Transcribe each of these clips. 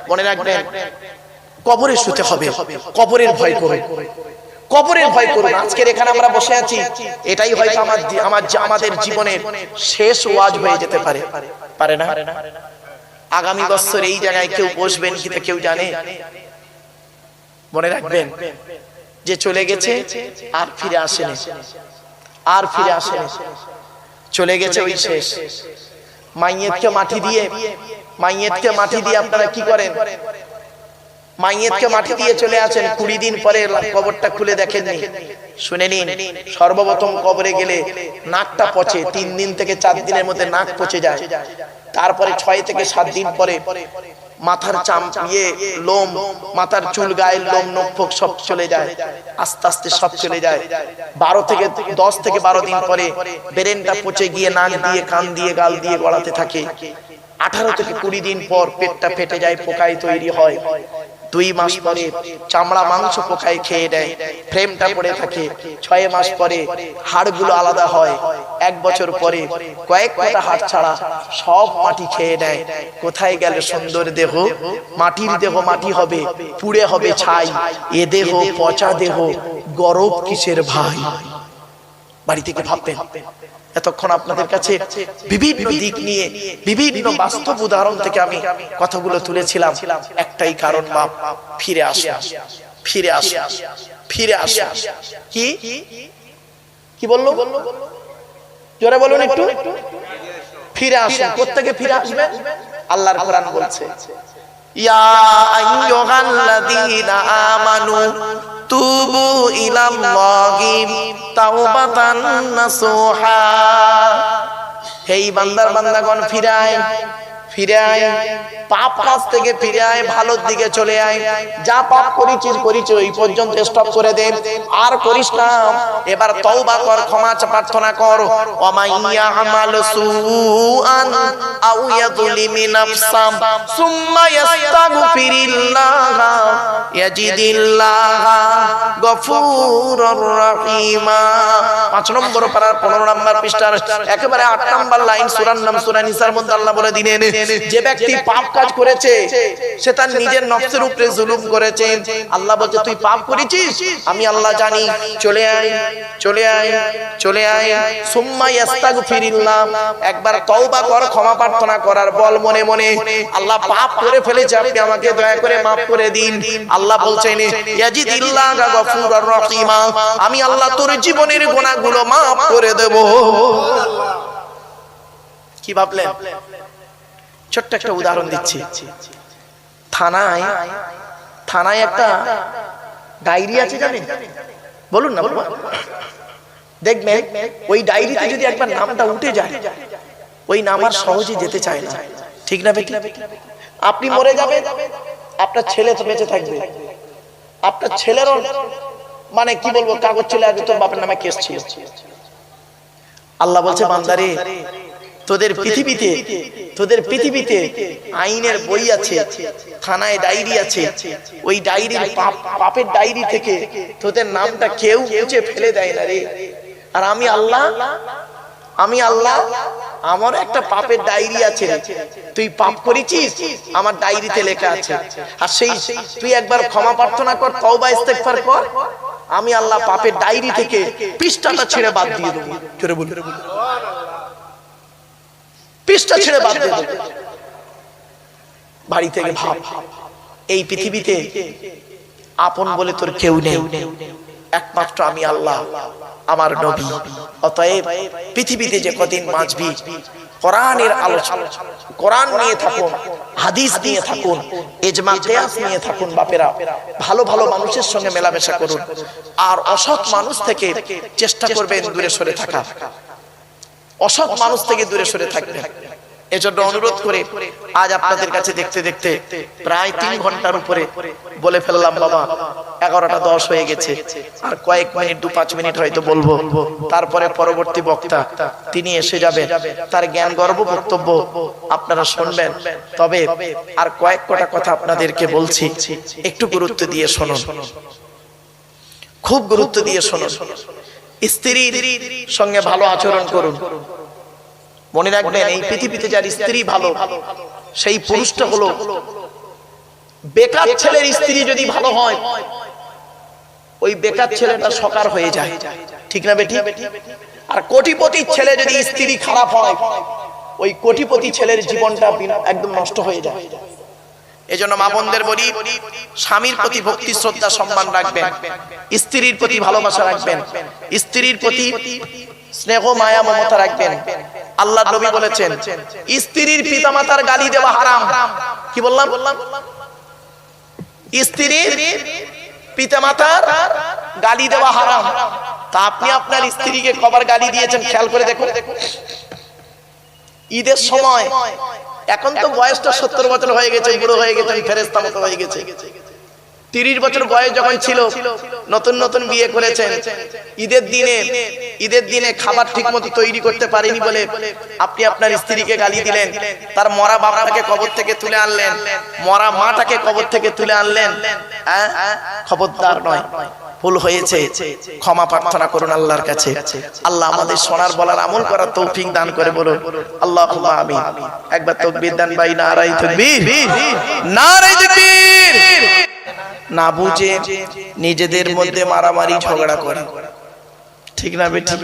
মনে রাখবেন কবরে শুতে হবে, কবরের ভয় করুন, কবরের ভয় করুন। আজকের এখানে আমরা বসে আছি, এটাই হয়তো আমাদের জীবনের শেষ ওয়াজ হয়ে যেতে পারে, পারে না? আগামী বছর এই জায়গায় কেউ বসবেন কিনা কেউ জানে? মনে রাখবেন যে চলে গেছে আর ফিরে আসেনি, আর ফিরে আসেনি, চলে গেছে ওই শেষ। মাইয়েতকে মাটি দিয়ে, মাইয়েতকে মাটি দিয়ে আপনারা কি করেন? মাইয়েতকে মাটি দিয়ে চলে আসেন, 20 দিন পরে কবরটা খুলে দেখেননি। শুনে নিন, সর্বপ্রথম কবরে গেলে নাকটা পচে, 3 দিন থেকে 4 দিনের মধ্যে নাক পচে যায়। তারপরে 6 থেকে 7 দিন পরে মাথার চাম লোম, মাথার চুল, গায়ের লোম, নখ ফোক সব চলে যায়, আস্তে আস্তে সব চলে যায়। 10 থেকে 12 দিন পরে ব্রেনটা পচে গিয়ে নাক দিয়ে, কান দিয়ে, গাল দিয়ে গড়াতে থাকে। 18 থেকে 20 দিন পর পেটটা ফেটে যায়, পোকায় তৈরি হয়। 2 মাস পরে চামড়া মাংস পোকায় খেয়ে দেয়, ফ্রেমটা পড়ে থাকে। 6 মাস পরে হাড়গুলো আলাদা হয়। 1 বছর পরে কয়েক কটা হাড় ছাড়া সব মাটি খেয়ে নেয়। কোথায় গেল সুন্দর দেহ? মাটির দেহ মাটি হবে, পুড়ে হবে ছাই। এ দেহ পচা দেহ, গরব কিসের ভাই? বাড়ি থেকে ভাববেন। এতক্ষণ আপনাদের কাছে বিভিন্ন দিক নিয়ে, বিভিন্ন বাস্তব উদাহরণ থেকে আমি কথাগুলো তুলেছিলাম। একটাই কারণ, বাপ ফিরে আসে, ফিরে আসে, ফিরে আসে। কি কি বললো? জোরে বলুন একটু। ফিরে আসেন। কোত্থেকে ফিরে আসবেন? আল্লাহর কোরআন বলছে, ইয়া আইয়ুহাল্লাযীনা আমানু তুবু ইলাল্লাহি তাওবাতান নাসুহা। হে বান্দার বান্দাগণ, ফিরে আয়, ফিরে আয়, পাপ কাজ থেকে ফিরে আয়, ভালোর দিকে চলে আয়। যা পাপ করেছিস এই পর্যন্ত স্টপ করে দে, আর করিস না। এবার তওবা কর, ক্ষমা প্রার্থনা কর। ওয়া মাইয়া আমাল সুআন আও ইয়াযলিমি নাফসাম সুম্মা ইস্তাগফিরিল্লাহ ইয়াজিদিল্লাহা গফুরুর রহিমা। 5 নম্বর পারার 15 নম্বর পৃষ্ঠার একেবারে 8 নম্বর লাইন, সূরার নাম সূরা নিসার মধ্যে আল্লাহ বলে দিলেন, যে ব্যক্তি পাপ কাজ করেছে সে তার নিজের নফসের উপরে জুলুম করেছে। আল্লাহ বলছে, তুই পাপ করেছিস, আমি আল্লাহ জানি, চলে আয়, চলে আয়, চলে আয়। সুম্মা ইস্তাগফিরিল্লাহ, একবার তওবা কর, ক্ষমা প্রার্থনা করার বল মনে মনে, আল্লাহ পাপ করে ফেলেছে, আপনি আমাকে দয়া করে maaf করে দিন। আল্লাহ বলছেন, ইয়াজিদিল্লাহা গফুরুর রহিমা, আমি আল্লাহ তোর জীবনের গুনাহগুলো maaf করে দেব। কি ভাবলেন? ছোট্ট একটা উদাহরণ দিচ্ছি। থানায় একটা ডায়েরি আছে, জানেন? বলুন না, বলুন। দেখবেন ওই ডায়েরিতে যদি একবার নামটা উঠে যায়, ওই নাম আর সহজে যেতে চায় না, ঠিক না বেটি? আপনি মরে যাবেন, আপনার ছেলে তো বেঁচে থাকবে, আপনার ছেলেরও মানে কি বলবো, কাগজ চলে আসবে তোর বাপের নামে কেস ছিল। আল্লাহ বলছে, বান্দারে, তোদের পৃথিবীতে আইনের বই আছে, থানায় ডায়েরি আছে। ওই ডায়েরির পাপের ডায়েরি থেকে তোদের নামটা কেউ মুছে ফেলে দেয় না রে। আর আমি আল্লাহ আমার একটা পাপের ডায়েরি আছে, তুই পাপ করেছিস, আমার ডায়েরিতে লেখা আছে। আর সেই তুই একবার ক্ষমা প্রার্থনা কর, তওবা ইস্তেগফার কর, আমি আল্লাহ পাপের ডায়েরি থেকে পৃষ্ঠাটা ছেড়ে বাদ দিয়ে দেবো। জোরে বলুন, পৃষ্ঠা ছেড়ে বাদ দিয়ে দেবো। বাড়ি থেকে ভাব, এই পৃথিবীতে আপন বলে তোর কেউ নেই, একমাত্র আমি আল্লাহ, আমার নবী। অতএব পৃথিবীতে যে কদিন বাঁচবি, কোরআনের আলোচনা, কোরআন নিয়ে থাকুন, হাদিস নিয়ে থাকুন, ইজমা কিয়াস নিয়ে থাকুন। বাপেরা, ভালো ভালো মানুষের সঙ্গে মেলামেশা করুন, আর অসৎ মানুষ থেকে চেষ্টা করবেন দূরে সরে থাকা, অসৎ মানুষ থেকে দূরে সরে থাকবেন। এজন্য অনুরোধ করে আজ আপনাদের কাছে দেখতে দেখতে প্রায় 3 ঘন্টার উপরে বলে ফেললাম। বাবা, 11টা 10 হয়ে গেছে, আর কয়েক মিনিট, 2-5 মিনিট হয়তো বলবো, তারপরে পরবর্তী বক্তা তিনি এসে যাবেন, তার জ্ঞান গর্ব বক্তব্য আপনারা শুনবেন। তবে আর কয়েক কটা কথা আপনাদেরকে বলছি, একটু গুরুত্ব দিয়ে শুনুন, খুব গুরুত্ব দিয়ে শুনুন। স্ত্রীর সঙ্গে ভালো আচরণ করুন। মনে রাখবেন, এই পৃথিবীতে যার স্ত্রী ভালো, সেই পুরুষটা হলো বেকার ছেলের স্ত্রী যদি ভালো হয়, ওই বেকার ছেলেটা সকার হয়ে যায়, ঠিক না বেটি? আর কোটিপতি ছেলে যদি স্ত্রী খারাপ হয়, ওই কোটিপতি ছেলের জীবনটা একদম নষ্ট হয়ে যায়। এজন্য মা বোনদের বলি, স্বামীর প্রতি ভক্তি শ্রদ্ধা সম্মান রাখবেন, স্ত্রীর প্রতি ভালোবাসা রাখবেন, স্ত্রীর প্রতি স্নেহ মায়া মমতা রাখবেন। আল্লাহর নবী বলেছেন, স্ত্রীর পিতামাতার গালি দেওয়া হারাম। কি বললাম? স্ত্রীর পিতামাতার গালি দেওয়া হারাম। তা আপনি আপনার স্ত্রীকে কবার গালি দিয়েছেন খেয়াল করে দেখুন। ঈদের সময়, এখন তো বয়সটা 70 বছর হয়ে গেছে, বুড়ো হয়ে গেছেন, ফেরেশতা মতো হয়ে গেছে। 30 বছর বয়স যখন ছিল, নতুন নতুন বিয়ে করেছেন, ঈদের দিনে খাবার ঠিক মতো তৈরি করতে পারেনি বলে আপনি আপনার স্ত্রীকে গালি দিলেন। তার মরা বাবাটাকে কবর থেকে তুলে আনলেন, মরা মাটাকে কবর থেকে তুলে আনলেন। খবরদার নয়, ভুল হয়েছে, ক্ষমা প্রার্থনা করুন আল্লাহর কাছে। আল্লাহ আমাদের শোনার বলার আমল করার তৌফিক দান করে বলুন আল্লাহুম্মা আমিন। একবার তাকবীর দেন ভাই, নারায়ে তাকবীর, নারায়ে তাকবীর। না বুঝে নিজেদের মধ্যে মারামারি ঝগড়া করে, ঠিক না বেটি?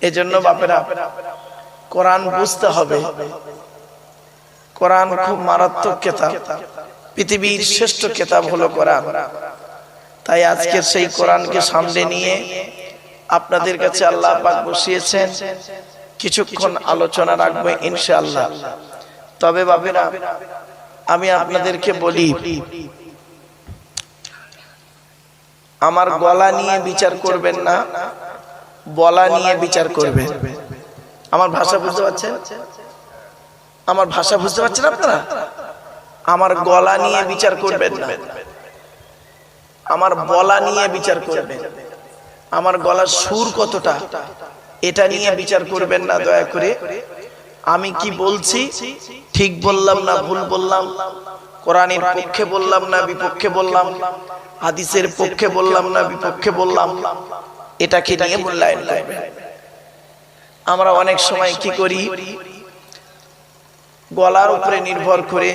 এজন্য বাপেরা কোরআন বুঝতে হবে। কোরআন খুব মারাত্মক কিতাব, পৃথিবীর শ্রেষ্ঠ কিতাব হলো কোরআন। তাই আজকের সেই কোরআনকে সামনে নিয়ে আপনাদের কাছে আল্লাহ পাক বসিয়েছেন, কিছুক্ষণ আলোচনা রাখবো ইনশাআল্লাহ। তবে বাপেরা, আমি আপনাদেরকে বলি, আমার গলা নিয়ে বিচার করবেন না, বলা নিয়ে বিচার করবেন। আমার ভাষা বুঝতে পারছেন? আমার ভাষা বুঝতে পারছেন আপনারা? আমার গলা নিয়ে বিচার করবেন না, আমার বলা নিয়ে বিচার করবেন। আমার গলার সুর কতটা, এটা নিয়ে বিচার করবেন না দয়া করে। আমি কি বলছি, ঠিক বললাম না ভুল বললাম, কোরআনের পক্ষে বললাম না বিপক্ষে বললাম, হাদিসের পক্ষে বললাম না বিপক্ষে বললাম, এটাকে নিয়ে মূল্যায়ন করবেন। আমরা অনেক সময় কি করি, গলার উপরে নির্ভর করে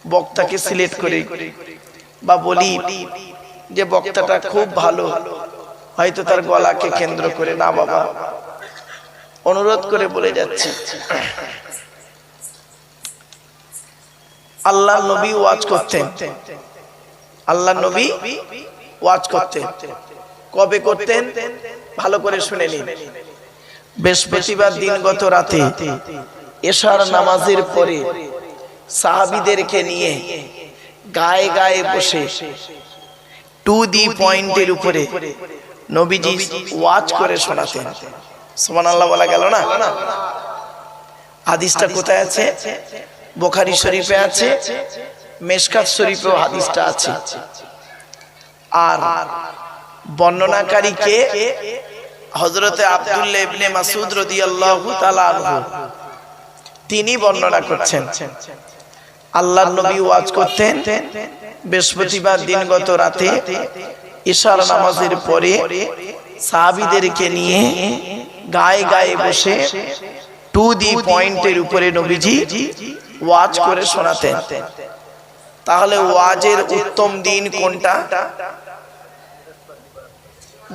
বক্তাকে সিলেক্ট করি, বা বলি যে বক্তাটা খুব ভালো, হয়তো তার গলাকে কেন্দ্র করে। না বাবা, অনুরোধ করে বলে যাচ্ছি, আল্লাহর নবী ওয়াজ করতেন, আল্লাহর নবী ওয়াজ করতেন। কবে করতেন ভালো করে শুনে নিন। বৃহস্পতিবার দিনগত রাতে এশার নামাজের পরে সাহাবীদেরকে নিয়ে গায়ে গায়ে বসে টু দি পয়েন্টের উপরে নবীজি ওয়াজ করে শোনাতেন। সুবহানাল্লাহ বলা গেল না? হাদিসটা কোথায় আছে? বুখারী শরীফে আছে, মিশকাত শরীফেও হাদিসটা আছে। আর বর্ণনাকারী কে? হযরতে আব্দুল্লাহ ইবনে মাসউদ রাদিয়াল্লাহু তাআলা আনহু, তিনি বর্ণনা করছেন। আল্লাহর নবী ওয়াজ করতেন বৃহস্পতিবার দিনগত রাতে ইশার নামাজের পরে সাহাবীদেরকে নিয়ে গায়ে গায়ে বসে টু দি পয়েন্টের উপরে নবীজি ওয়াজ করে শোনাতেন। তাহলে ওয়াজের উত্তম দিন কোনটা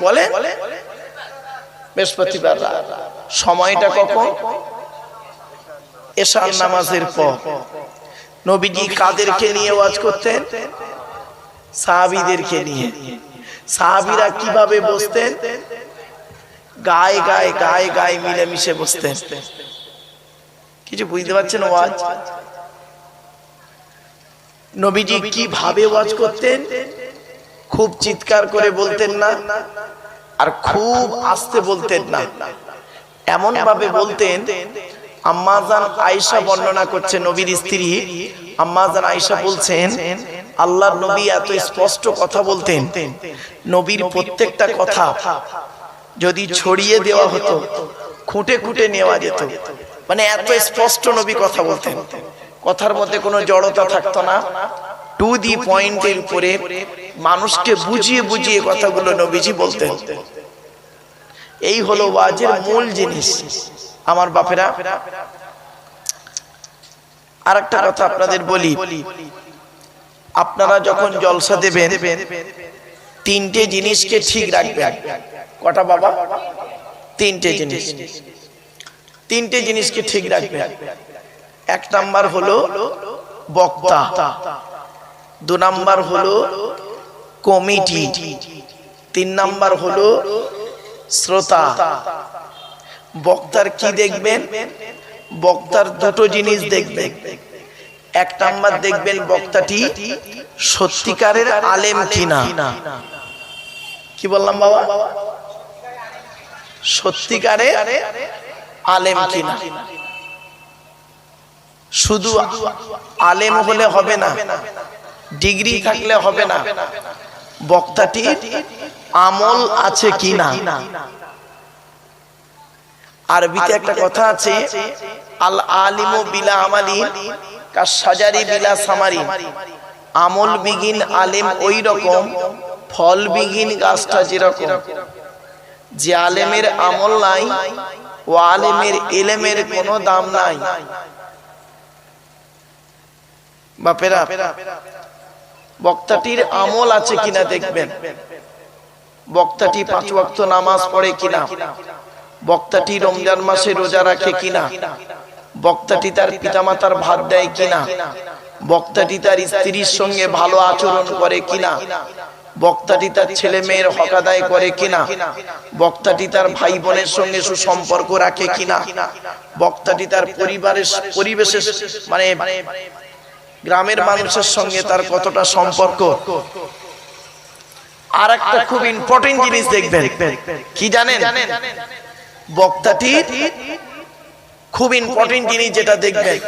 বলে? বৃহস্পতিবার রাত। সময়টা কখন? এশার নামাজের পর। নবীজি কাদেরকে নিয়ে ওয়াজ করতেন? সাহাবীদেরকে নিয়ে। সাহাবীরা কিভাবে বসতেন? গায়ে গায়ে গায়ে গায়ে মিলেমিশে বসতেন। কিছু বুঝতে পারছেন? ওয়াজ নবীজি কিভাবে ওয়াজ করতেন? খুব চিৎকার করে বলতেন না, আর খুব আস্তে বলতেন না, এমন ভাবে বলতেন। আম্মা জান আয়েশা বর্ণনা করছে, নবীর স্ত্রী আম্মা জান আয়েশা বলছেন, আল্লাহর নবী এত স্পষ্ট কথা বলতেন, নবীর প্রত্যেকটা কথা যদি ছড়িয়ে দেওয়া হতো খুঁটে খুঁটে নেওয়া যেত। মানে এত স্পষ্ট নবী কথা বলতেন, কথার মধ্যে কোনো জড়তা থাকতো না। টু দি পয়েন্টের উপরে মানুষকে বুঝিয়ে বুঝিয়ে কথাগুলো নবীজি বলতেন। এই হলো ওয়াজের মূল জিনিস। আমার বাপেরা, আরেকটা কথা আপনাদের বলি, আপনারা যখন জলসা দেবেন তিনটে জিনিসকে ঠিক রাখবেন। কটা বাবা? তিনটে জিনিস, তিনটে জিনিসকে ঠিক রাখবেন। এক নাম্বার হলো বক্তা, দু নাম্বার হলো কমিটি, তিন নাম্বার হলো শ্রোতা। বক্তার কি দেখবেন? বক্তার দুটো জিনিস দেখবেন। এক নাম্বার দেখবেন বক্তাটি সত্যিকারের আলেম কিনা। কি বললাম বাবা? সত্যিকারের আলেম কিনা। শুধু আলেম হলে হবে না, ডিগ্রি থাকলে হবে না, বক্তাটির আমল আছে কিনা। আরবিতে একটা কথা আছে, আল আলিমু বিলা আমালি কাশাজারি বিলা সামারি। আমল বিহীন আলেম ওই রকম, ফল বিহীন গাছটা যেরকম। যে আলেমের আমল নাই ও আলেমের ইলমের কোনো দাম নাই। বাপেরা, বক্তাটির আমল আছে কিনা দেখবেন। বক্তাটি 5 ওয়াক্ত নামাজ পড়ে কিনা, বক্তাটি রমজান মাসে রোজা রাখে কিনা, বক্তাটি তার পিতামাতার ভাত দেয় কিনা, বক্তাটি তার স্ত্রীর সঙ্গে ভালো আচরণ করে কিনা, বক্তাটি তার ছেলে মেয়ের হক আদায় করে কিনা, বক্তাটি তার ভাই বোনের সঙ্গে সুসম্পর্ক রাখে কিনা, বক্তাটি তার পরিবেশের মানে গ্রামের মানুষের সঙ্গে তার কতটা সম্পর্ক। আর একটা খুব ইম্পর্টেন্ট জিনিস দেখবেন, কি জানেন? বক্তাটি খুব ইম্পর্টেন্ট জিনিস যেটা দেখবেন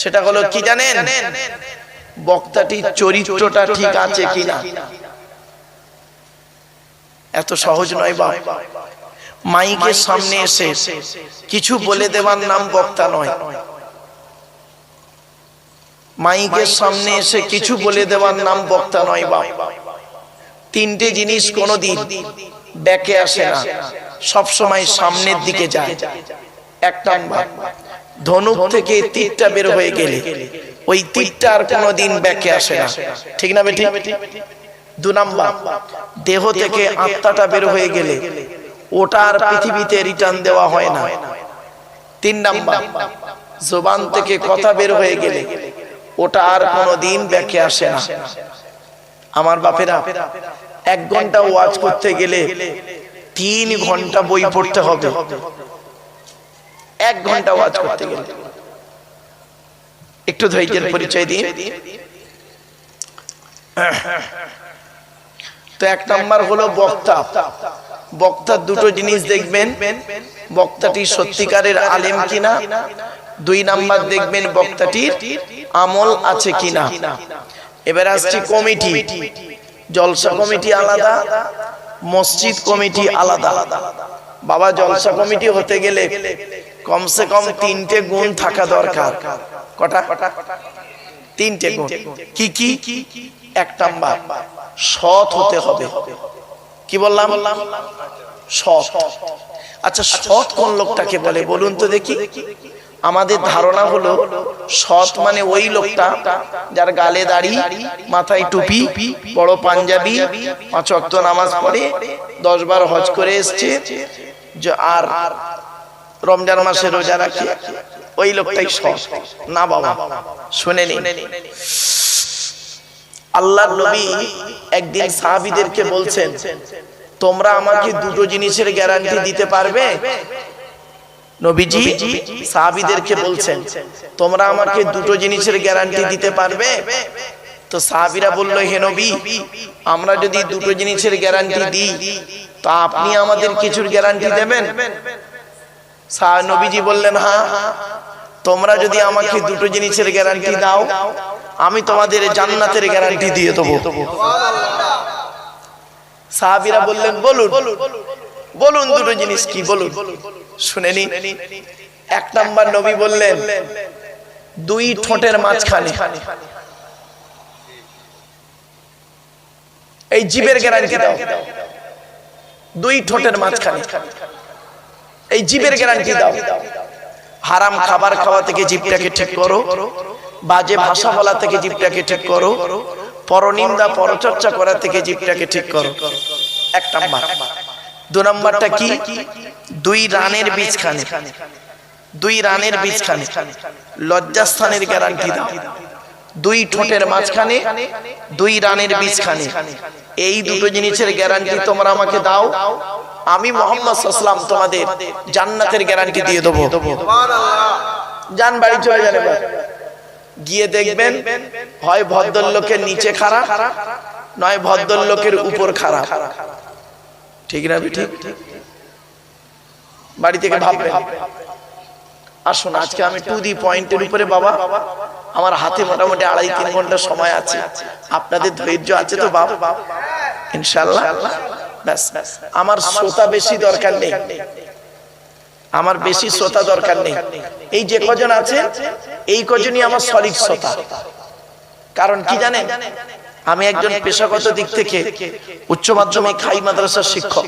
সেটা হলো কি জানেন? বক্তাটির চরিত্রটা ঠিক আছে কিনা। এত সহজ নয় বাবা। মাইকের সামনে এসে কিছু বলে দেওয়ার নাম বক্তা নয়। মাইকের সামনে এসে কিছু বলে দেওয়ার নাম বক্তা নয় বাবা। তিনটে জিনিস কোনোদিন ব্যাকে আসে না, সব সময় সামনের দিকে যায়। এক নাম্বার, ধনুক থেকে তীরটা বের হয়ে গেলে ওই তীরটা আর কোনোদিন ব্যাকে আসে না, ঠিক না বেটি? দু নাম্বার, দেহ থেকে আত্মাটা বের হয়ে গেলে ওটা আর পৃথিবীতে রিটার্ন দেওয়া হয় না। তিন নাম্বার, জবান থেকে কথা বের হয়ে গেলে ওটা আর কোনোদিন ব্যাকে আসে না। আমার বাপেরা, 1 ঘন্টা ওয়াজ করতে গেলে 3 ঘন্টা বই পড়তে হবে। 1 ঘন্টা ওয়াজ করতে গেলে একটু ধৈর্যের পরিচয় দিন। তো 1 নাম্বার হলো বক্তা। বক্তার দুটো জিনিস দেখবেন, বক্তাটি সত্যিকারের আলেম কিনা। 2 নাম্বার দেখবেন বক্তাটির আমল আছে কিনা। এবার আসছি কমিটি। জলসা কমিটি আলাদা, মসজিদ কমিটি আলাদা। বাবা, জলসা কমিটি হতে গেলে কমসে কম 3টে গুণ থাকা দরকার। কটা? 3টে গুণ। কি কি? 1 নাম্বার, সৎ হতে হবে। কি বললাম? সৎ। আচ্ছা, সৎ কোন লোকটাকে বলে বলুন তো দেখি। আমাদের ধারণা হলো সৎ মানে ওই লোকটা যার গালে দাড়ি, মাথায় টুপি, বড় পাঞ্জাবি, 5 ওয়াক্ত নামাজ পড়ে, 10 বার হজ করে এসছে, আর রমজান মাসে রোজা রাখে, ওই লোকটাই সৎ। না বাবা, শুনে নিন। আল্লাহর নবী একদিন সাহাবীদেরকে বলছেন, তোমরা আমাকে দুটো জিনিসের গ্যারান্টি দিতে পারবে? নবীজি সাহাবীদেরকে বলছেন, তোমরা আমাকে দুটো জিনিসের গ্যারান্টি দিতে পারবে? তো সাহাবীরা বলল, হে নবী, আমরা যদি দুটো জিনিসের গ্যারান্টি দিই তো আপনি আমাদের কিছুর গ্যারান্টি দেবেন? নবীজি বললেন, হ্যাঁ, তোমরা যদি আমাকে দুটো জিনিসের গ্যারান্টি দাও আমি তোমাদের জান্নাতের গ্যারান্টি দিয়ে দেবো। সাহাবীরা বললেন, বলুন বলুন দুটো জিনিস কি, বলুন, শুনে নিন। 1 নাম্বার, নবী বললেন, 2 ঠোঁটের মাঝখানে, এই জিভের গ্যারান্টি দাও। 2 ঠোঁটের মাঝখানে এই জিভের গ্যারান্টি দাও। হারাম খাবার খাওয়া থেকে জিভটাকে ঠিক করো, বাজে ভাষা বলা থেকে জিভটাকে ঠিক করো, পরনিন্দা পরচর্চা করা থেকে জিভটাকে ঠিক করো। এক নাম্বার। দু নাম্বারটা কি? দুই রানের বীজখানে, দুই রানের বীজখানে লজ্জাস্থানের গ্যারান্টি দাও। দুই ঠোঁটের মাঝখানে দুই রানের বীজখানে, এই দুটো জিনিসের গ্যারান্টি তোমরা আমাকে দাও, আমি মুহাম্মদ সাল্লাল্লাহু আলাইহি ওয়াসাল্লাম তোমাদের জান্নাতের গ্যারান্টি দিয়ে দেবো। যান বাড়ি চলে যান, গিয়ে দেখবেন হয় ভদ্রলোকের নিচে খারাপ, নয় ভদ্রলোকের উপর খারাপ। ঠিক না? ঠিক। বাড়ি থেকে ভাববেন। আসুন আজকে আমি টু দি পয়েন্টের উপরে, বাবা আমার হাতে মোটামুটি 2.5-3 ঘন্টা সময় আছে, আপনাদের ধৈর্য আছে তো বাবা? ইনশাআল্লাহ। ব্যাস, আমার শ্রোতা বেশি দরকার নেই, আমার বেশি শ্রোতা দরকার নেই। এই যে কজন আছে এই কজনই আমার সলিড শ্রোতা। কারণ কি জানেন, আমি একজন পেশাগত দিক থেকে উচ্চ মাধ্যমিক হাই মাদ্রাসার শিক্ষক,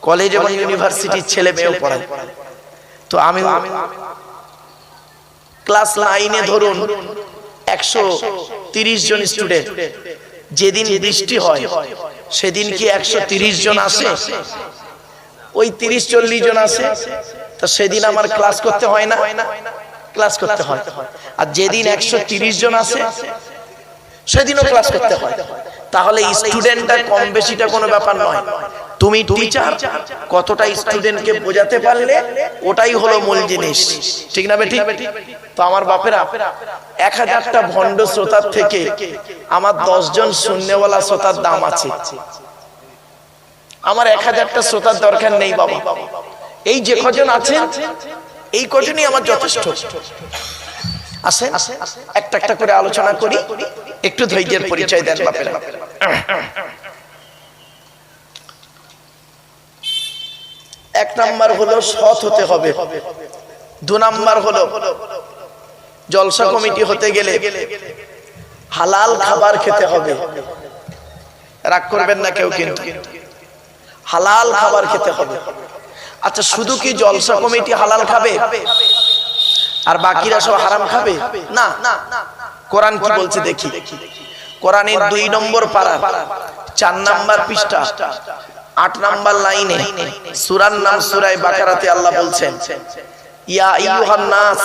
কলেজ এবং ইউনিভার্সিটির ছেলে মেয়েও পড়াই। তো আমি ক্লাস 9-এ ধরুন 130 জন স্টুডেন্ট, যেদিন বৃষ্টি হয় সেদিন কি 130 জন আসে? ওই 30-40 জন আসে। তো সেদিন আমার ক্লাস করতে হয় না? ক্লাস করতে হয়। আর যেদিন 130 জন আসে সেদিনও ক্লাস করতে হয়। তাহলে স্টুডেন্টটা কম বেশিটা কোনো ব্যাপার নয়, তুমি টিচার কতটা স্টুডেন্টকে বোঝাতে পারলে ওটাই হলো মূল জিনিস। ঠিক না বেঠিক? তো আমার বাপেরা 1000টা ভণ্ড শ্রোতার থেকে আমার 10 জন শূন্যওয়ালা শ্রোতার দাম আছে। আমার 1000টা শ্রোতার দরকার নেই বাবা, এই যে কজন আছেন এই কজনই আমার যথেষ্ট। আসেন একটা একটা করে আলোচনা করি, একটু ধৈর্যের পরিচয় দেন বাপেরা। এক নাম্বার হলো সৎ হতে হবে। 2 নাম্বার হলো জলসা কমিটি হতে গেলে হালাল খাবার খেতে হবে। রাগ করবেন না কেউ, কিন্তু হালাল খাবার খেতে হবে। আচ্ছা, শুধু কি জলসা কমিটি হালাল খাবে আর বাকিরা সব হারাম খাবে? না, কোরআন কি বলছে দেখি। কোরআনের 2 নম্বর পারা 4 নম্বর পৃষ্ঠা 8 নম্বর লাইনে সূরার নাম সূরা বাকারাতে আল্লাহ বলছেন, ইয়া আইয়ুহান নাস,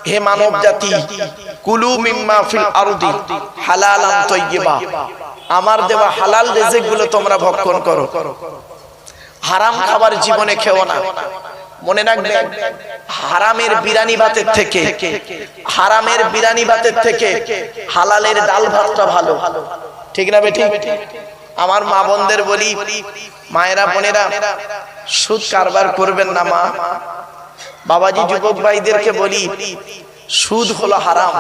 হে মানব জাতি, কুলু মিম্মা ফিল আরদি হালালান তাইয়্যিবা, আমার দেওয়া হালাল রিজিকগুলো তোমরা ভক্ষণ করো, হারাম খাবার জীবনে খেও না। মনে রাখবেন, হারামের বিরানি ভাতের থেকে, হারামের বিরানি ভাতের থেকে হালালের ডাল ভাতটা ভালো। ঠিক না বেঠিক? আমার মা বোনদের বলি, মায়েরা বোনেরা সুদ কারবার করবেন না মা। বাবাজি যুবক ভাইদেরকে বলি, সুদ হলো হারাম।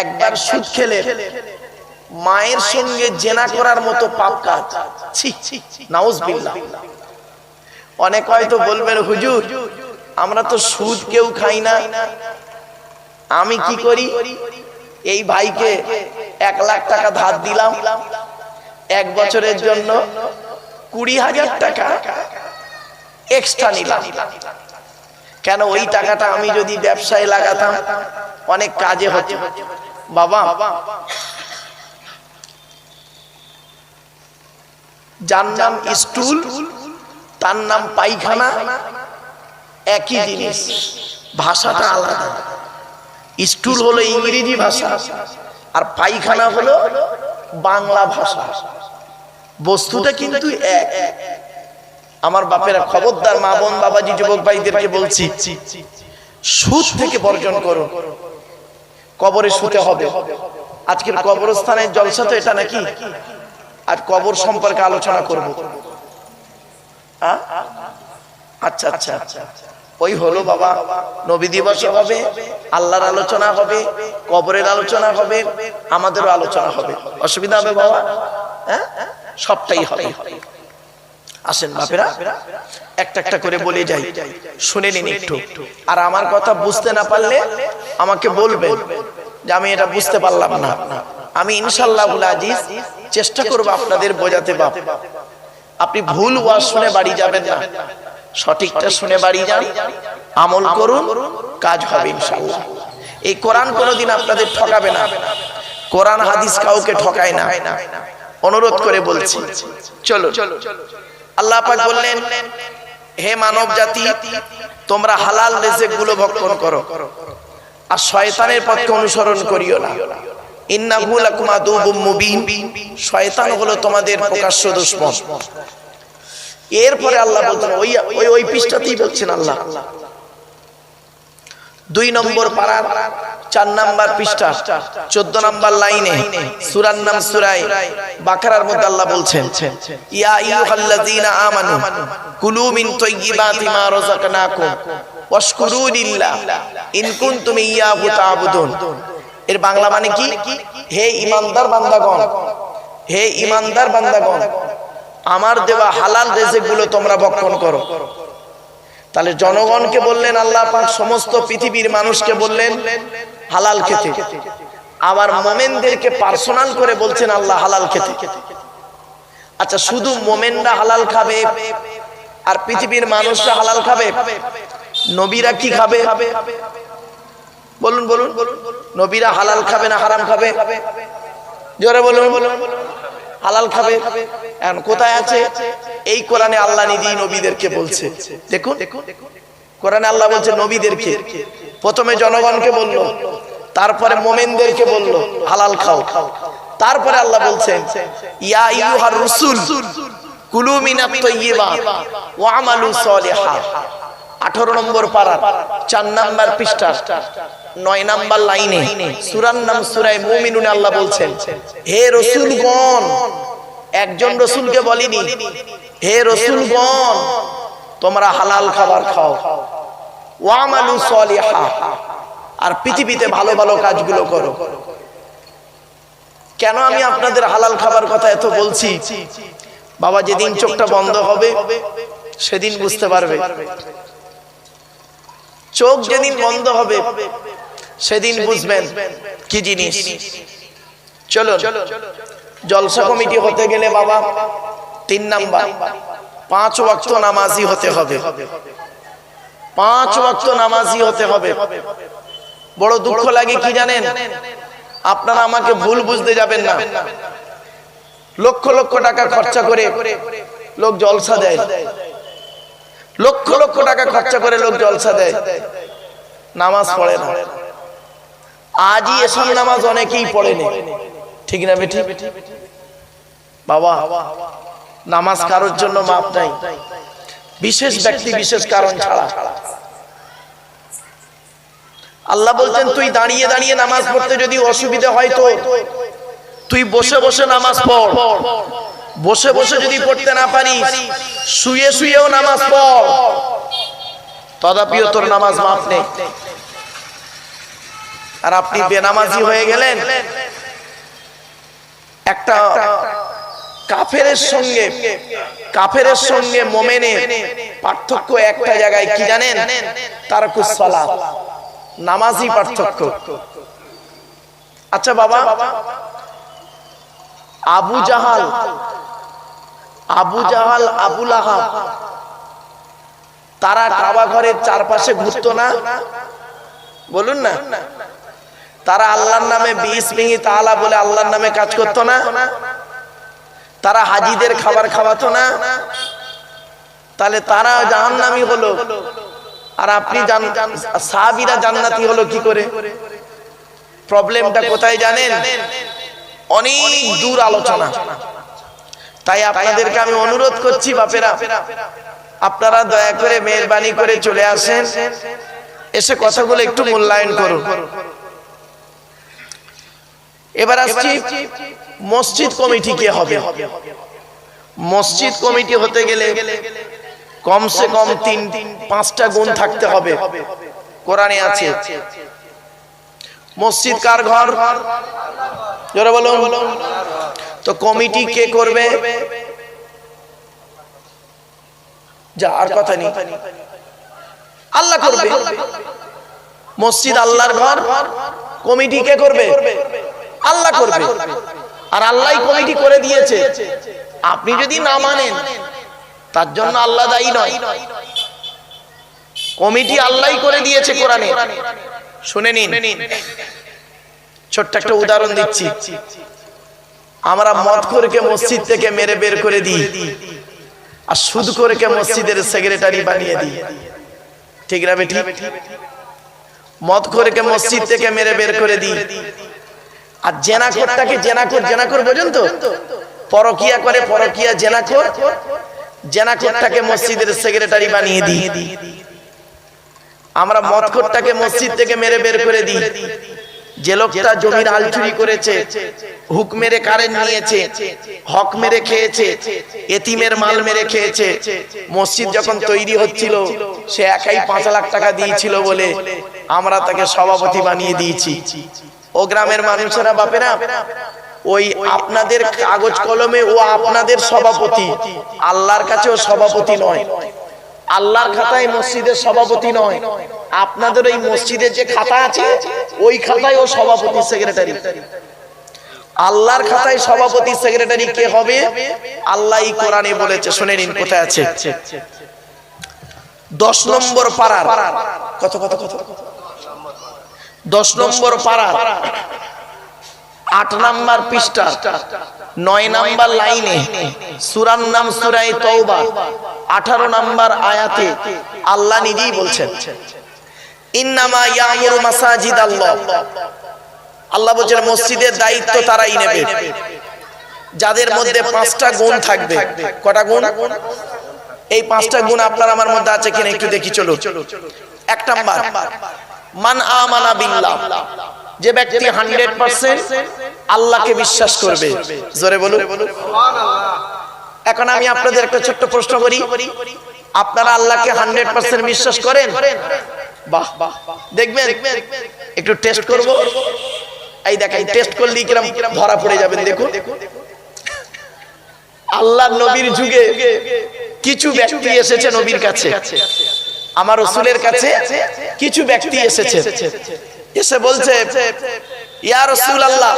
একবার সুদ খেলে মায়ের সঙ্গে জেনা করার মতো পাপ কাজ। ছি, নাউজুবিল্লাহ। অনেক হয়তো বলবেন, হুজুর আমরা তো সুদ কেউ খাই না, আমি কি করি? এই ভাইকে 1 লাখ টাকা ধার দিলাম, 1 বছরের জন্য 20,000 টাকা এক্সট্রা নিলাম। কেন? ওই টাকাটা আমি যদি ব্যবসায় লাগাতাম অনেক কাজে হতো। বাবা, যার নাম স্টুল তার নাম পায়খানা, একই জিনিস, ভাষাটা আলাদা। স্টুল হলো ইংরেজি ভাষা আর পায়খানা হলো বাংলা ভাষা, বস্তুটা কিন্তু এক। আমার বাপেরা খবরদার, মা বোন বাবাজি যুবক ভাইদেরকে বলছি, সুদ থেকে বর্জন করো। কবরে শুতে হবে। আজকের কবরস্থানের জলসা তো এটা নাকি? আর কবর সম্পর্কে আলোচনা করব। আচ্ছা আচ্ছা, ওই হলো বাবা, নবী দিবস হবে, আল্লাহর আলোচনা হবে, কবরের আলোচনা হবে, আমাদেরও আলোচনা হবে। অসুবিধা হবে বাবা? হ্যাঁ, সবটাই হবে। আসেন বাপেরা, একটা একটা করে বলে যাই, শুনে নিন একটু। আর আমার কথা বুঝতে না পারলে আমাকে বলবেন যে আমি এটা বুঝতে পারলাম না। আমি ইনশাআল্লাহুল আজিজ চেষ্টা করব আপনাদের বোঝাতে। বাপ, আপনি ভুল ওয়াজ শুনে বাড়ি যাবেন না, সঠিকটা শুনে বাড়ি যান, আমল করুন, কাজ হবে ইনশাআল্লাহ। এই কোরআন কোনোদিন আপনাদের ঠকাবে না, কোরআন হাদিস কাউকে ঠকায় না, অনুরোধ করে বলছি। চলো, আল্লাহ পাক বললেন, হে মানব জাতি, তোমরা হালাল রিজিক গুলো ভক্ষণ করো আর শয়তানের পথকে অনুসরণ করিও না। ইন্নাহু লাকুম আদুউম মুবিন, শয়তান হলো তোমাদের প্রকাশ্য দুশমন। এরপরে আল্লাহ বলছেন, ওই পৃষ্ঠাতেই বলছেন আল্লাহ, 2 নম্বর পারার 4 নম্বর পৃষ্ঠা 14 নম্বর লাইনে সূরার নাম সূরা বাকারার মধ্যে আল্লাহ বলছেন, ইয়া আইয়ুহাল্লাযীনা আমানু কুলু মিন তাইয়্যিবাতি মা রাযাকনাকুম ওয়াশকুরু লিল্লাহ ইন কুনতুম ইয়্যাহু তা'বুদুন। এর বাংলা মানে কি? হে ঈমানদার বান্দাগণ, হে ঈমানদার বান্দাগণ, আমার দেওয়া হালাল রিজিক গুলো তোমরা ভক্ষণ করো। তাহলে জনগণকে বললেন আল্লাহ পাক, সমস্ত পৃথিবীর মানুষকে বললেন হালাল খেতে, আবার মুমিনদেরকে পার্সোনাল করে বলছেন আল্লাহ হালাল খেতে। আচ্ছা, শুধু মুমিনরা হালাল খাবে আর পৃথিবীর মানুষরা হালাল খাবে? নবীরা কি খাবে? বলুন বলুন, নবীরা হালাল খাবে না হারাম খাবে? জোরে বলুন। হালাল খাবে। এখন কোথায় আছে? এই কোরআনে আল্লাহ নিজেই নবীদেরকে বলছে। দেখুন, কোরআনে আল্লাহ বলছে নবীদেরকে, প্রথমে জনগণকে বলল, তারপরে মুমিনদেরকে বলল হালাল খাও, তারপরে আল্লাহ বলছেন ইয়া আইয়ুহার রাসূল কুলু মিনাত তাইয়্যিবাত ওয়া আমালু সলিহা। 18 নম্বর পারা 4 নম্বর পৃষ্ঠা 9 নম্বর লাইনে সূরার নাম সূরা মুমিনুনে আল্লাহ বলছেন, হে রাসূলগণ, একজন রাসূলকে বলিনি, হে রাসূলগণ, তোমরা হালাল খাবার খাও, ওয়া আমালু সলিহা, আর পৃথিবীতে ভালো ভালো কাজগুলো করো। কেন আমি আপনাদের হালাল খাবার কথা এত বলছি? বাবা, যেদিন চোখটা বন্ধ হবে সেদিন বুঝতে পারবে। চোখ যেদিন বন্ধ হবে সেদিন বুঝবেন কি জিনিস। চলো, জলসা কমিটি হতে গেলে বাবা 3 নাম্বার 5 ওয়াক্ত নামাজি হতে হবে। 5 ওয়াক্ত নামাজি হতে হবে। বড় দুঃখ লাগে কি জানেন? আপনারা আমাকে ভুল বুঝতে যাবেন না, লক্ষ লক্ষ টাকা খরচা করে লোক জলসা দেয়, লক্ষ লক্ষ টাকা খরচা করে লোক জলসা দেয়, নামাজ পড়ে না। আজই এসব নামাজ অনেকেই পড়েনি, ঠিক না বেটি? বাবা, নামাজ কারোর জন্য মাপ নাই, বিশেষ ব্যক্তি বিশেষ কারণ ছাড়া। আল্লাহ বলছেন, তুই দাঁড়িয়ে দাঁড়িয়ে নামাজ পড়তে যদি অসুবিধা হয় তো তুই বসে বসে নামাজ পড়। বসে বসে যদি পড়তে না পারিস, শুয়ে শুয়েও নামাজ পড়, তথাপিও তোর নামাজ মাপ নেই। আর আপনি বেনামাজি হয়ে গেলেন। একটা কাফেরের সঙ্গে মুমিনের পার্থক্য একটা জায়গায়, কি জানেন? তারকুস সালাত, নামাজই পার্থক্য। আচ্ছা বাবা, আবু জাহাল, আবু লাহাব, তারা কাবা ঘরের চারপাশে ঘুরতো না? বলুন না। তারা আল্লাহর নামে বিসমিল্লাহি তাআলা বলে আল্লাহর নামে কাজ করতো না? তারা হাজীদের খাবার খাওয়াতো না? তাহলে তারা জাহান্নামী হলো আর আপনি সাহাবীরা জান্নাতি হলো কি করে? প্রবলেমটা কোথায় জানেন? অনেক দূর আলোচনা। তাই আপনাদেরকে আমি অনুরোধ করছি, বাপেরা, আপনারা দয়া করে মেহেরবানি করে চলে আসেন, এসে কথাগুলো একটু মূল্যায়ন করুন। এবার আসছি মসজিদ কমিটি কে হবে। মসজিদ কমিটি হতে গেলে কমসে কম 3-5টা গুণ থাকতে হবে। কোরআনে আছে। মসজিদ কার ঘর? জোরে বলুন। তো কমিটি কে করবে? যা, আর কথা নেই, আল্লাহ করবে। মসজিদ আল্লাহর ঘর, কমিটি কে করবে? আল্লাহ করবে। আর আল্লাহই কমিটি করে দিয়েছে। আপনি যদি না মানেন, তার জন্য আল্লাহ দায়ী নয়। কমিটি আল্লাহই করে দিয়েছে কোরআনে। শুনে নিন, ছোট্ট একটা উদাহরণ দিচ্ছি। আমরা মদখোরকে মসজিদ থেকে মেরে বের করে দিই, আর সুদখোরকে মসজিদের সেক্রেটারি বানিয়ে দিই। ঠিক না বেটি? মদখোরকে মসজিদ থেকে মেরে বের করে দিই, আর জেনাখোরটাকে জেনাখোর বোঝেন তো? পরকিয়া করে, পরকিয়া জেনাখোরটাকে মসজিদের সেক্রেটারি বানিয়ে দিই। আমরা মদখোরটাকে মসজিদ থেকে মেরে বের করে দিই। যে লোকটা জমির আল চুরি করেছে, হুক মেরে কারেন্ট নিয়েছে, হক মেরে খেয়েছে, এতিমের মাল মেরে খেয়েছে, মসজিদ যখন তৈরি হচ্ছিল সে একাই 5 লাখ টাকা দিয়েছিল বলে আমরা তাকে সভাপতি বানিয়ে দিয়েছি। ও গ্রামের মানুষেরা বাপেরা, ওই আপনাদের কাগজ কলমে ও আপনাদের সভাপতি, আল্লাহর কাছেও সভাপতি নয়। আল্লাহর খাতায় মসজিদের সভাপতি নয়, আপনাদের ওই মসজিদের যে খাতা আছে ওই খাতায় ও সভাপতি সেক্রেটারি। আল্লাহর খাতায় সভাপতি সেক্রেটারি কে হবে? আল্লাহই কোরআনে বলেছে। শুনে নিন কোথায় আছে। 10 নম্বর পারার কত 10 নম্বর পারার 8 নম্বর পৃষ্ঠা 9 নম্বর লাইনে সূরার নাম সূরা তাওবা 18 নম্বর আয়াতে আল্লাহ নিজেই বলছেন, ইন্নামা ইয়ামুরু মাসাজিদাল্লাহ। আল্লাহ বলেন মসজিদের দায়িত্ব তারাই নেবে যাদের মধ্যে 5টা গুণ থাকবে। কটা গুণ? এই 5টা গুণ আপনার আমার মধ্যে আছে কিনা একটু দেখি চলো। 1 নাম্বার, মান আমানা বিল্লাহ। যে ব্যক্তি 100% আল্লাহকে বিশ্বাস করবে। জোরে বলুন সুবহানাল্লাহ। এখন আমি আপনাদের একটা ছোট্ট প্রশ্ন করি, আপনারা আল্লাহকে 100% বিশ্বাস করেন? বাহ, দেখবেন একটু টেস্ট করব। এই দেখেন, টেস্ট করলে কিরকম ধরা পড়ে যাবেন। দেখুন, আল্লাহর নবীর যুগে কিছু ব্যক্তি এসেছে নবীর কাছে, আমার রাসূলের কাছে কিছু ব্যক্তি এসেছে, এসে বলছে, ইয়া রাসূলুল্লাহ,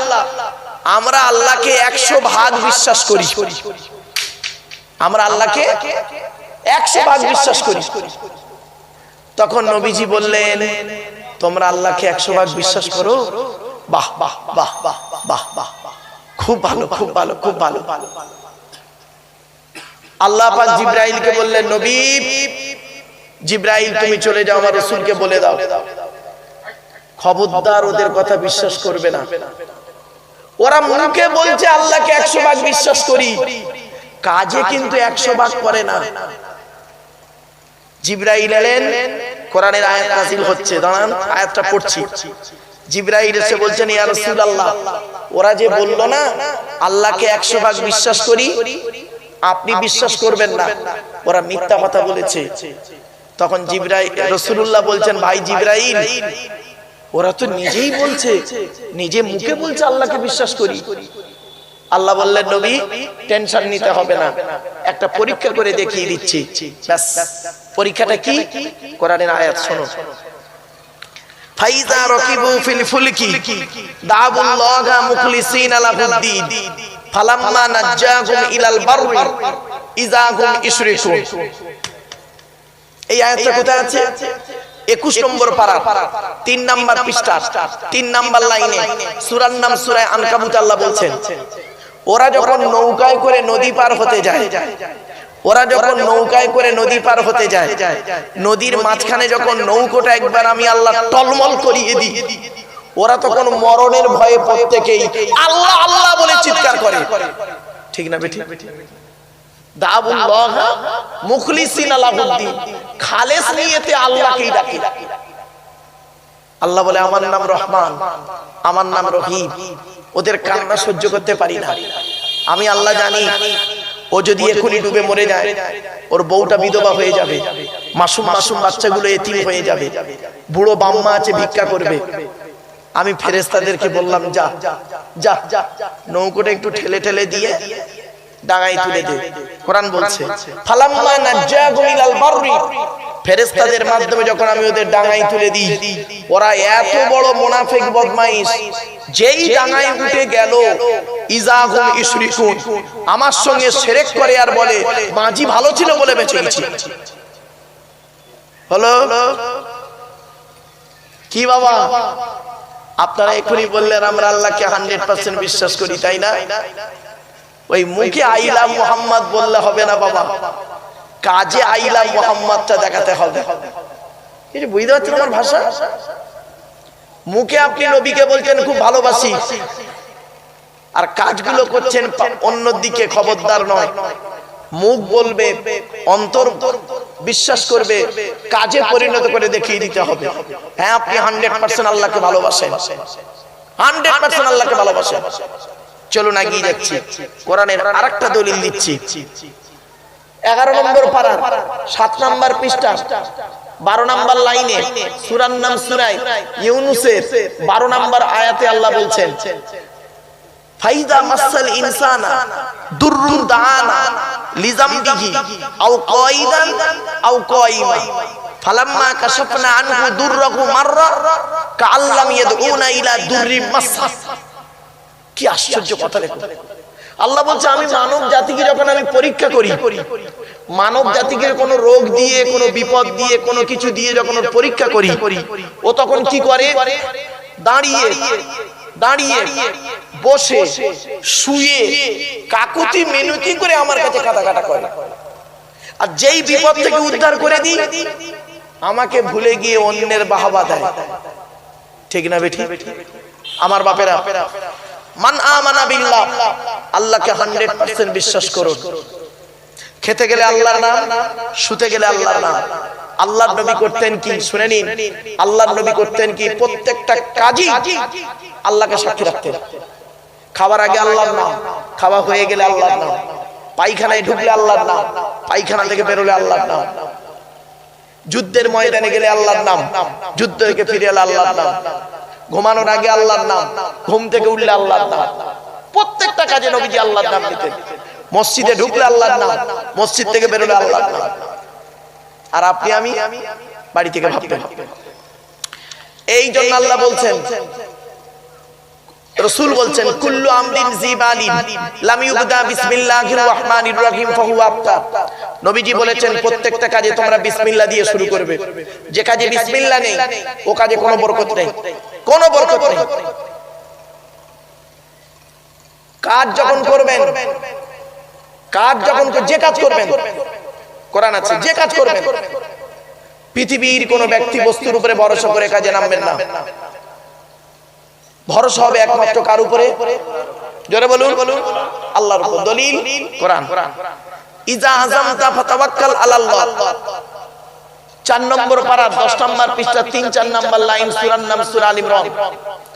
আমরা আল্লাহকে 100 ভাগ বিশ্বাস করি। আমরা আল্লাহকে 100 ভাগ বিশ্বাস করি। তখন নবীজি বললেন, তোমরা আল্লাহকে 100 ভাগ বিশ্বাস করো? বাহ বাহ বাহ বাহ বাহ বাহ, খুব ভালো, খুব ভালো, খুব ভালো। আল্লাহ পাক জিবরাইলকে বললেন, নবী জিবরাইল তুমি চলে যাও, আমার রাসূলকে বলে দাও খবরদার ওদের কথা বিশ্বাস করবে না। ওরা মুখে বলছে আল্লাহকে 100 ভাগ বিশ্বাস করি, কাজে কিন্তু 100 ভাগ করে না। জিবরাইল এলেন, কোরআনের আয়াত নাযিল হচ্ছে, দাঁড়ান আয়াতটা পড়ছি। জিবরাইল এসে বলছেন, ইয়া রাসূলুল্লাহ, ওরা যে বলল না আল্লাহকে 100 ভাগ বিশ্বাস করি, আপনি বিশ্বাস করবেন না, ওরা মিথ্যা কথা বলেছে। তখন জিবরাইল রাসূলুল্লাহ বলছেন, ভাই জিবরাইল, ওরা তো নিজেই বলছে, নিজে মুখে বলছে আল্লাহকে বিশ্বাস করি। আল্লাহ বললেন, নবী টেনশন নিতে হবে না, একটা পরীক্ষা করে দেখিয়ে দিচ্ছি। ব্যাস, পরীক্ষাটা কি? কোরআনের আয়াত শোনো। ফাইজা রাকিবু ফিল ফুলকি দাবুল্লাহা মুখলিসিনা লাহুদ্দিন ফালাম্মা নাজ্জাহুম ইলাল বাররি ইযা হুম ইশরিকুন। এই আয়াতটা কোথায় আছে? 21 নম্বর পারা 3 নম্বর পৃষ্ঠা 3 নম্বর লাইনে সূরার নাম সূরা আনকাবুত। আল্লাহ বলছেন, ওরা যখন নৌকায় করে নদী পার হতে যায়, ওরা যখন নৌকায় করে নদী পার হতে যায়, নদীর মাঝখানে যখন নৌকোটা একবার আমি আল্লাহ টলমল করিয়ে দিই, ওরা তখন মরণের ভয়ে প্রত্যেকেই আল্লাহ আল্লাহ বলে চিৎকার করে। ঠিক না বেটি? দাবুল্লাহ মুখলিসিনা লাহুদ্দিন, খালেস নিয়তে আল্লাহকেই ডাকে। আল্লাহ বলে, আমার নাম রহমান, আমার নাম রহিম। ওদের কান্না সহ্য করতে পারি না। আমি আল্লাহ জানি ও যদি এখনই ডুবে মরে যায়, ওর বউটা বিধবা হয়ে যাবে, মাসুম মাসুম বাচ্চাগুলো এতিম হয়ে যাবে, বুড়ো বাম্মা আছে ভিক্ষা করবে। আমি ফেরেশতাদেরকে বললাম, যা যা যা নৌকোটা একটু ঠেলে ঠেলে দিয়ে ডাঙায় তুলে দে। কোরআন বলছে, ফালাম্মা নাজ্জাহুম ইলাল বাররি, ফেরেশতাদের মাধ্যমে যখন আমি ওদের ডাঙায় তুলে দিই, ওরা এত বড় মুনাফিক বদমাইশ, যেই ডাঙায় উঠে গেল ইযা হুম ইশরিকুন, আমার সঙ্গে শিরক করে আর বলে মাঝি ভালো ছিল বলে বেঁচে গেছি। হলো কি বাবা? আপনারা এখনই বললেন আমরা আল্লাহকে 100% বিশ্বাস করি, তাই না? ওই মুখে আইলা মুহাম্মদ বললে হবে না বাবা, কাজে আইলা মুহাম্মদটা দেখাতে হবে। কিছু বুঝতে পারছেন আমার ভাষা? মুখে আপনি নবীকে বলছেন খুব ভালোবাসি, আর কাজগুলো করছেন অন্যদিকে, খবরদার নয়। মুখ বলবে, অন্তর বিশ্বাস করবে, কাজে পরিণত করে দেখিয়ে দিতে হবে। হ্যাঁ, আপনি 100% আল্লাহকে ভালোবাসেন, 100% আল্লাহকে ভালোবাসেন। চলুন এগিয়ে যাচ্ছি, কোরআনের আরেকটা দলিল দিচ্ছি। 11 নম্বর পারা 7 নম্বর পৃষ্ঠা 12 নম্বর লাইনে সূরার নাম সূরা ইউনূসের 12 নম্বর আয়াতে আল্লাহ বলছেন, ফাইদা মাসাল ইনসানা দুররুন দানা লিজামবিহি আও কাইদান আও কাইমা ফালাম্মা কাশাফনা আনহু দুররাহু মাররা কাআল্লাম ইয়াদউনা ইলা দুররি মাসা। কি আশ্চর্য কথা দেখো, আল্লাহ বলছে আমি মানব জাতিকে যখন আমি পরীক্ষা করি, মানব জাতিকে কোন রোগ দিয়ে, কোন বিপদ দিয়ে, কোন কিছু দিয়ে যখন পরীক্ষা করি, ও তখন কি করে? দাঁড়িয়ে দাঁড়িয়ে, বসে, শুয়ে, কাকুতি মিনতি করে আমার কাছে কাটা করে। আর যেই বিপদ থেকে উদ্ধার করে দিই, আমাকে ভুলে গিয়ে অন্যের বাহবা দেয়। ঠিক না বেঠি? আমার বাপেরা, মান আমানা বিল্লাহ, আল্লাহকে 100% বিশ্বাস করুন। খেতে গেলে আল্লাহর নাম, শুতে গেলে আল্লাহর নাম। আল্লাহর নবী করতেন কি শুনে নিন, আল্লাহর নবী করতেন কি? প্রত্যেকটা কাজই আল্লাহকে সাক্ষী রাখতেন। খাবার আগে আল্লাহর নাম, খাওয়া হয়ে গেলে আল্লাহর নাম, পায়খানায় ঢুকলে আল্লাহর নাম, পায়খানা থেকে বেরোলে আল্লাহর নাম, যুদ্ধের ময়দানে গেলে আল্লাহর নাম, যুদ্ধ থেকে ফিরে এলে আল্লাহর নাম, ঘুমানোর আগে আল্লাহর নাম, ঘুম থেকে উঠলে আল্লাহর নাম। প্রত্যেকটা কাজে নবীজি আল্লাহর নাম নিতেন। মসজিদে ঢুকলে আল্লাহর নাম, মসজিদ থেকে বেরোলে আল্লাহর নাম। আর আপনি আমি বাড়ি থেকে ভাবতেন। এই জন্য আল্লাহ বলছেন, রাসূল বলছেন, কুল্লু আমরিন জিবালিন লাম ইউবদা বিসমিল্লাহির রহমানির রহিম ফাহুয়া আফতার। নবীজি বলেছেন প্রত্যেকটা কাজে তোমরা বিসমিল্লাহ দিয়ে শুরু করবে। যে কাজে বিসমিল্লাহ নেই, ও কাজে কোনো বরকত নেই, কোনো বরকত নেই। কাজ যখন করবেন, কাজ যখন যে কাজ করবেন, কোরআন আছে, যে কাজ করবেন, পৃথিবীর কোন ব্যক্তি বস্তুর উপরে ভরসা করে কাজে নামবেন না। ভরসা হবে একমাত্র কার উপরে? জোরে বলুন, আল্লাহর উপর। দলিল কোরআন, ইজা আযামতা ফাতাওয়াক্কাল আলাল্লাহ। 4 নম্বর পারা 10 নম্বর পৃষ্ঠা 3-4 নম্বর লাইন, সূরার নাম সূরা আল ইমরান।